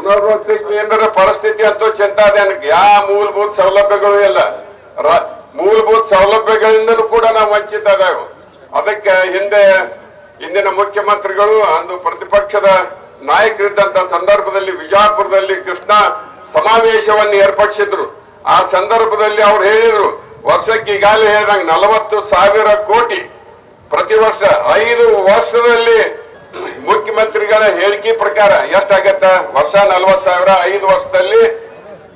ಪುನರ್ವಸತಿ ಕೇಂದ್ರದ ಪರಿಸ್ಥಿತಿ ಅಂತೂ ಚಿಂತಾಜನಕ. ಯಾವ ಮೂಲಭೂತ ಸೌಲಭ್ಯಗಳು ಇಲ್ಲ. ಮೂಲಭೂತ ಸೌಲಭ್ಯಗಳಿಂದಲೂ ಕೂಡ ನಾವು ವಂಚಿತ ಇದ್ದೇವೆ. ಅದಕ್ಕೆ ಹಿಂದಿನ ಮುಖ್ಯಮಂತ್ರಿಗಳು ಅಂದು ಪ್ರತಿಪಕ್ಷದ ನಾಯಕರಿದ್ದಂತ ಸಂದರ್ಭದಲ್ಲಿ ವಿಜಯಪುರದಲ್ಲಿ ಕೃಷ್ಣ ಸಮಾವೇಶವನ್ನು ಏರ್ಪಡಿಸಿದ್ರು. ಆ ಸಂದರ್ಭದಲ್ಲಿ ಅವ್ರು ಹೇಳಿದ್ರು, ವರ್ಷಕ್ಕೆ ಈಗಾಗಲೇ ಹೇಳಿದಂಗೆ 40,000 ಕೋಟಿ ಪ್ರತಿ ವರ್ಷ 5 ವರ್ಷದಲ್ಲಿ ಮುಖ್ಯಮಂತ್ರಿಗಳ ಹೇಳಿಕೆ ಪ್ರಕಾರ ಎಷ್ಟಾಗತ್ತ? ವರ್ಷ 40,000, 5 ವರ್ಷದಲ್ಲಿ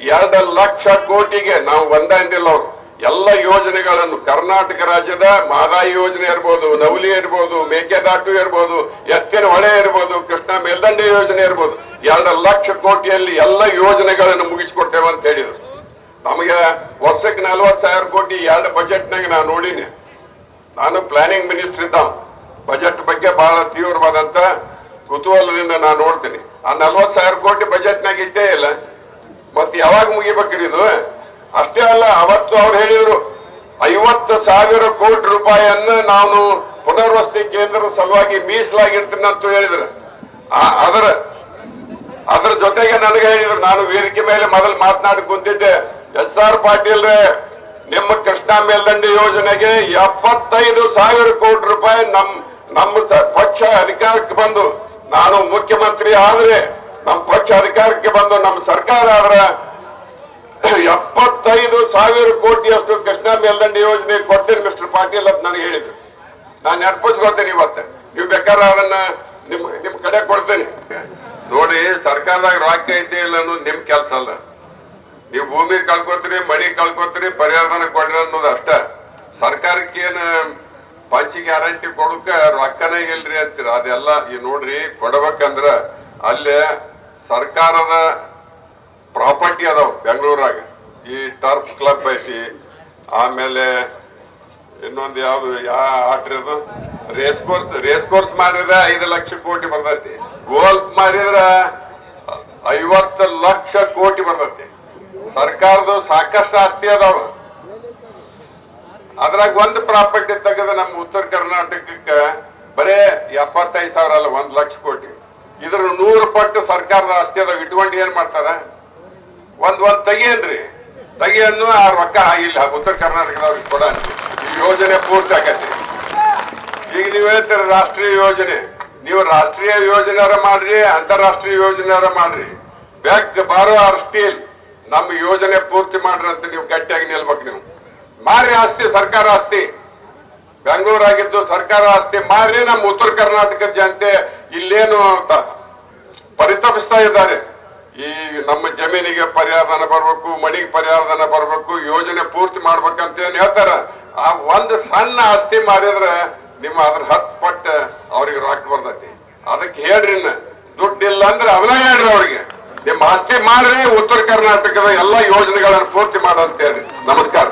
2 ಲಕ್ಷ ಕೋಟಿಗೆ ನಾವು ಒಂದಿಲ್ಲ. ಅವರು ಎಲ್ಲ ಯೋಜನೆಗಳನ್ನು ಕರ್ನಾಟಕ ರಾಜ್ಯದ ಮಹದಾಯಿ ಯೋಜನೆ ಇರ್ಬೋದು, ನವಲಿ ಇರ್ಬೋದು, ಮೇಕೆದಾಟು ಇರ್ಬೋದು, ಎತ್ತಿನ ಹೊಳೆ ಇರ್ಬೋದು, ಕೃಷ್ಣ ಮೇಲ್ದಂಡೆ ಯೋಜನೆ ಇರ್ಬೋದು, 2 ಲಕ್ಷ ಕೋಟಿಯಲ್ಲಿ ಎಲ್ಲ ಯೋಜನೆಗಳನ್ನು ಮುಗಿಸ್ಕೊಡ್ತೇವೆ ಅಂತ ಹೇಳಿದ್ರು. ನಮಗೆ ವರ್ಷಕ್ಕೆ 40,000 ಕೋಟಿ 2 ಬಜೆಟ್ನಾಗ ನಾನು ನೋಡಿನಿ. ನಾನು ಪ್ಲಾನಿಂಗ್ ಮಿನಿಸ್ಟರ್ ಇದ್ದ, ಬಜೆಟ್ ಬಗ್ಗೆ ಬಹಳ ತೀವ್ರವಾದಂತ ಕುತೂಹಲದಿಂದ ನಾನು ನೋಡ್ತೀನಿ. ಆ 40,000 ಕೋಟಿ ಬಜೆಟ್ನಾಗ ಇಟ್ಟೇ ಇಲ್ಲ. ಮತ್ತೆ ಯಾವಾಗ ಮುಗಿಬೇಕ್ರಿ ಇದು? ಅಷ್ಟೇ ಅಲ್ಲ, ಅವತ್ತು ಅವ್ರು ಹೇಳಿದ್ರು 50,000 ಕೋಟಿ ರೂಪಾಯಿಯನ್ನು ನಾನು ಪುನರ್ವಸತಿ ಕೇಂದ್ರದ ಸಲುವಾಗಿ ಮೀಸಲಾಗಿರ್ತೀನಿ ಅಂತ ಹೇಳಿದ್ರು. ಅದರ ಜೊತೆಗೆ ನನಗೆ ಹೇಳಿದ್ರು, ನಾನು ವೇದಿಕೆ ಮೇಲೆ ಮೊದಲು ಮಾತನಾಡಿ ಕುಂತಿದ್ದೆ, SR ಪಾಟೀಲ್ ರೇ, ನಿಮ್ಮ ಕೃಷ್ಣಾ ಮೇಲ್ದಂಡೆ ಯೋಜನೆಗೆ 75,000 ಕೋಟಿ ರೂಪಾಯಿ ನಮ್ಮ ಪಕ್ಷ ಅಧಿಕಾರಕ್ಕೆ ಬಂದು, ನಾನು ಮುಖ್ಯಮಂತ್ರಿ ಆದ್ರೆ ನಮ್ಮ ಪಕ್ಷ ಅಧಿಕಾರಕ್ಕೆ ಬಂದು ನಮ್ಮ ಸರ್ಕಾರ ಆದ್ರೆ 75,000 ಕೋಟಿಯಷ್ಟು ಕೃಷ್ಣಾ ಮೇಲ್ದಂಡೆ ಯೋಜನೆ ಕೊಡ್ತೇನೆ ಮಿಸ್ಟರ್ ಪಾಟೀಲ್ ಅಂತ ನನಗೆ ಹೇಳಿದ್ರು. ನಾನು ನೆನಪಿಸ್ಕೊಳ್ತೇನೆ. ಇವತ್ತು ನೀವು ಬೇಕಾದ್ರೆ ಅದನ್ನ ನಿಮ್ ಕಡೆ ಕೊಡ್ತೇನೆ. ನೋಡಿ, ಸರ್ಕಾರದಾಗ ರೊಕ್ಕ ಐತಿ ಇಲ್ಲ ಅನ್ನೋದು ನಿಮ್ ಕೆಲ್ಸ ಅಲ್ಲ. ನೀವು ಭೂಮಿ ಕಳ್ಕೊತೀರಿ, ಮಣಿ ಕಳ್ಕೊತೀರಿ, ಪರಿಹಾರನ ಕೊಡ್ರಿ ಅನ್ನೋದು ಅಷ್ಟ. ಸರ್ಕಾರಕ್ಕೆ ಏನ್ ಪಂಚ ಗ್ಯಾರಂಟಿ ಕೊಡಕ ರೊಕ್ಕನೇ ಇಲ್ರಿ ಅಂತೀರ. ಅದೆಲ್ಲ ಈ ನೋಡ್ರಿ, ಕೊಡ್ಬೇಕಂದ್ರ ಅಲ್ಲೇ ಸರ್ಕಾರದ ಪ್ರಾಪರ್ಟಿ ಅದಾವ ಬೆಂಗಳೂರಾಗ. ಈ ಟರ್ಫ್ ಕ್ಲಬ್ ಐತಿ, ಆಮೇಲೆ ಇನ್ನೊಂದು ಯಾವ್ದು ಆಟ್ರಿ ಅದು ರೇಸ್ ಕೋರ್ಸ್ ಮಾಡಿದ್ರೆ 5 ಲಕ್ಷ ಕೋಟಿ ಬರ್ತೈತಿ. ಗೋಲ್ಫ್ ಮಾಡಿದ್ರ 50 ಲಕ್ಷ ಕೋಟಿ ಬರ್ತೈತಿ. ಸರ್ಕಾರದ ಸಾಕಷ್ಟು ಆಸ್ತಿ ಅದಾವ. ಅದ್ರಾಗ ಒಂದು ಪ್ರಾಪರ್ಟಿ ತೆಗೆದ ನಮ್ಮ ಉತ್ತರ ಕರ್ನಾಟಕಕ್ಕೆ ಬರೇ 75,000 ಅಲ್ಲ, 1 ಲಕ್ಷ ಕೋಟಿ. ಇದ್ರ 100 ಪಟ್ಟು ಸರ್ಕಾರದ ಆಸ್ತಿ ಅದಾವ. ಇಟ್ಕೊಂಡು ಏನ್ ಮಾಡ್ತಾರ? ಒಂದ್ ತೆಗಿಯನ್ನು ಆ ರೊಕ್ಕ ಆಗಿಲ್ಲ ಉತ್ತರ ಕರ್ನಾಟಕದವ್ರಿಗೆ ಕೊಡ. ಈ ಯೋಜನೆ ಪೂರ್ತಿ ಆಗತ್ತೆ. ಈಗ ನೀವ್ ಹೇಳ್ತೀರ ರಾಷ್ಟ್ರೀಯ ಯೋಜನೆ. ನೀವು ರಾಷ್ಟ್ರೀಯ ಯೋಜನೆಯಾರ ಮಾಡ್ರಿ, ಅಂತಾರಾಷ್ಟ್ರೀಯ ಯೋಜನೆಯಾರ ಮಾಡ್ರಿ, ಬ್ಯಾಕ್ ಬಾರೋ ಆರ್ ಸ್ಟೀಲ್, ನಮ್ಮ ಯೋಜನೆ ಪೂರ್ತಿ ಮಾಡ್ರಿ ಅಂತ ನೀವು ಗಟ್ಟಿಯಾಗಿ ನಿಲ್ಬೇಕು. ನೀವು ಮಾರಿ ಆಸ್ತಿ, ಸರ್ಕಾರ ಆಸ್ತಿ, ಬೆಂಗಳೂರಾಗಿದ್ದು ಸರ್ಕಾರ ಆಸ್ತಿ ಮಾರಿ. ನಮ್ಮ ಉತ್ತರ ಕರ್ನಾಟಕದ ಜನತೆ ಇಲ್ಲೇನು ಪರಿತಪಿಸ್ತಾ ಇದ್ದಾರೆ. ಈ ನಮ್ಮ ಜಮೀನಿಗೆ ಪರಿಹಾರಧನ ಬರ್ಬೇಕು, ಮಣಿಗೆ ಪರಿಹಾರಧನ ಬರ್ಬೇಕು, ಯೋಜನೆ ಪೂರ್ತಿ ಮಾಡ್ಬೇಕಂತ ಏನ್ ಹೇಳ್ತಾರ. ಆ ಒಂದು ಸಣ್ಣ ಆಸ್ತಿ ಮಾಡಿದ್ರೆ ನಿಮ್ಮ ಅದ್ರ 10 ಪಟ್ಟು ಅವ್ರಿಗೆ ರೊಕ್ಕ ಬರ್ತೈತಿ. ಅದಕ್ಕೆ ಹೇಳ್ರಿ, ದುಡ್ಡಿಲ್ಲ ಅಂದ್ರೆ ಅವನ ಹೇಳ್ರಿ ಅವ್ರಿಗೆ, ನಿಮ್ಮ ಆಸ್ತಿ ಮಾಡ್ರಿ, ಉತ್ತರ ಕರ್ನಾಟಕದ ಎಲ್ಲಾ ಯೋಜನೆಗಳನ್ನು ಪೂರ್ತಿ ಮಾಡಂತ ಹೇಳ್ರಿ. ನಮಸ್ಕಾರ.